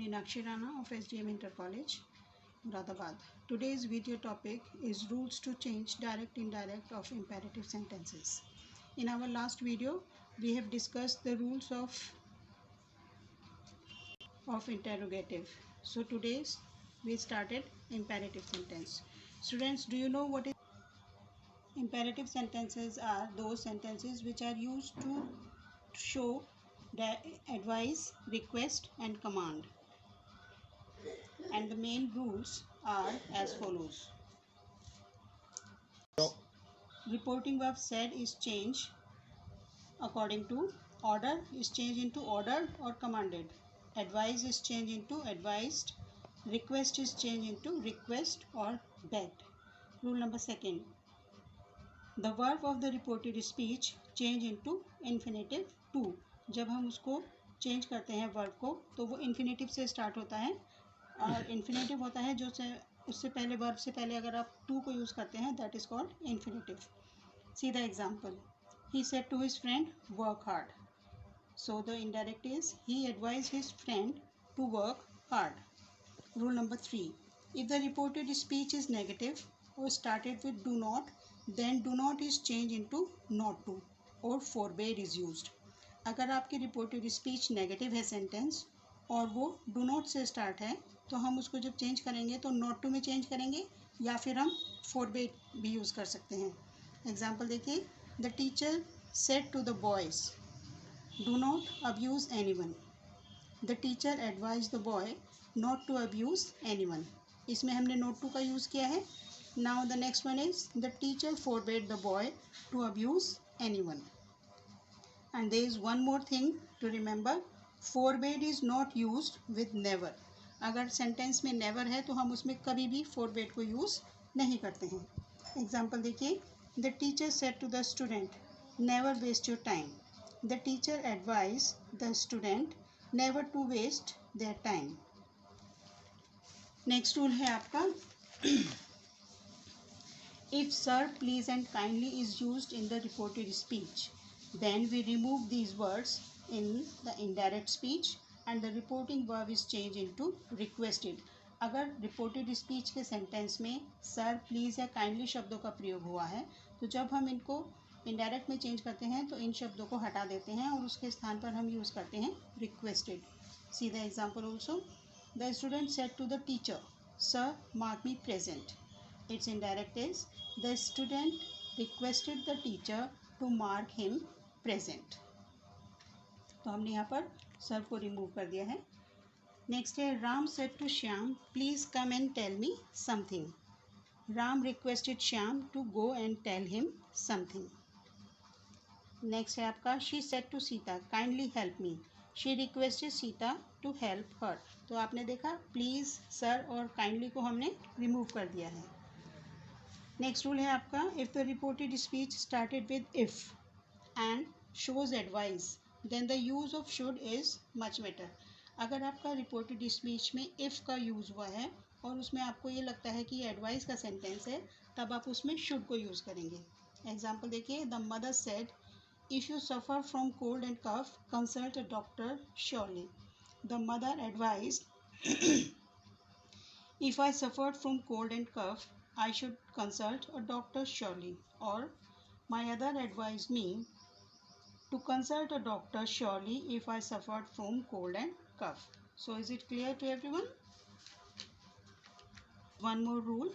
Meenakshi Rana of SDM Inter College, Muradabad. Today's video topic is rules to change direct indirect of imperative sentences. In our last video, we have discussed the rules of interrogative. So today's we started imperative sentence. Students, do you know what is imperative sentences? Are those sentences which are used to show the advice, request and command. And the main rules are as follows. Reporting verb said is changed according to order, is changed into ordered or commanded. Advice is changed into advised. Request is changed into request or begged. Rule number second. The verb of the reported speech change into infinitive to. जब हम उसको change करते हैं verb को तो वो infinitive से start होता है और इन्फिनेटिव होता है जो से उससे पहले वर्ब से पहले अगर आप टू को यूज़ करते हैं that is called infinitive. See the example. He said to his friend work hard. So the indirect is he advise his friend to work hard. Rule number 3. If the reported speech is negative और started with do not, then do not is change into not to और forbade is used. अगर आपकी reported speech negative है sentence और वो do not से start है तो हम उसको जब चेंज करेंगे तो नॉट टू में चेंज करेंगे या फिर हम फॉरबेड भी यूज़ कर सकते हैं. एग्जाम्पल देखिए. The teacher said to the boys do not abuse anyone. The teacher advise the boy not to abuse anyone. इसमें हमने नॉट टू का यूज़ किया है. Now the next one is the teacher forbade the boy to abuse anyone. And there is one more thing to remember. Forbade is not used with never. अगर sentence में never है तो हम उसमें कभी भी forbade को यूज़ नहीं करते हैं. एग्जाम्पल देखिए. The teacher said to the student, never waste your time. The teacher advised the student never to waste their time. Next rule है आपका. If sir, please and kindly is used in the reported speech, then we remove these words in the indirect speech and the reporting verb is changed into requested. अगर reported speech के sentence में sir, please या kindly शब्दों का प्रयोग हुआ है तो जब हम इनको indirect में change करते हैं तो इन शब्दों को हटा देते हैं और उसके स्थान पर हम यूज़ करते हैं requested. See the example also. The student said to the teacher, sir, mark me present. Its indirect is the student requested the teacher to mark him present. तो हमने यहाँ पर सर को रिमूव कर दिया है. नेक्स्ट है. Ram said to Shyam please come and tell me something. Ram requested Shyam to go and tell him something. Next है आपका. She said to Sita kindly help me. She requested Sita to help her. तो आपने देखा प्लीज़, सर और काइंडली को हमने remove कर दिया है. नेक्स्ट रूल है आपका. If the reported speech started with if and shows advice, then the use of should is much better. अगर आपका रिपोर्टेड स्पीच में if का यूज़ हुआ है और उसमें आपको ये लगता है कि ये एडवाइस का सेंटेंस है तब आप उसमें should को यूज़ करेंगे. एग्जाम्पल देखिए. The mother said if you suffer from cold and cough consult a doctor surely. The mother advised if I suffered from cold and cough I should consult a doctor surely. और my other advise me to consult a doctor surely if I suffered from cold and cough. So is it clear to everyone? One more rule.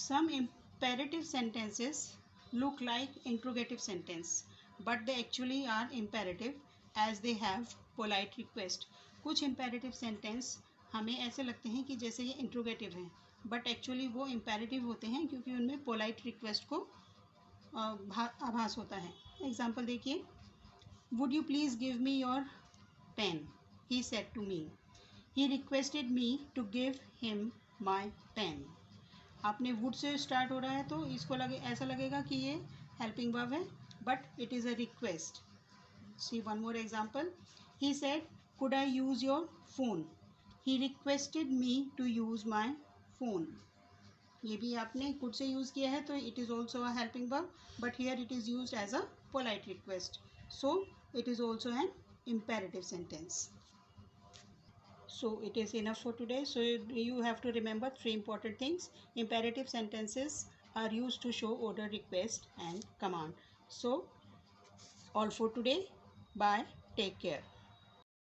Some imperative sentences look like interrogative sentence but they actually are imperative as they have polite request. कुछ imperative sentence हमें ऐसे लगते हैं कि जैसे ये interrogative हैं but actually वो imperative होते हैं क्योंकि उनमें polite request को आभास होता है. एग्जाम्पल देखिए. Would you please give me your pen? He said to me. He requested me to give him my pen. आपने would से स्टार्ट हो रहा है तो इसको ऐसा लगेगा कि ये हेल्पिंग वर्ब है but it is a request. See one more example. He said, could I use your phone? He requested me to use my phone. ये भी आपने could से यूज़ किया है तो it is also a helping verb but here it is used as a polite request. So it is also an imperative sentence. So it is enough for today. So you have to remember three important things. Imperative sentences are used to show order, request and command. So all for today. Bye. Take care.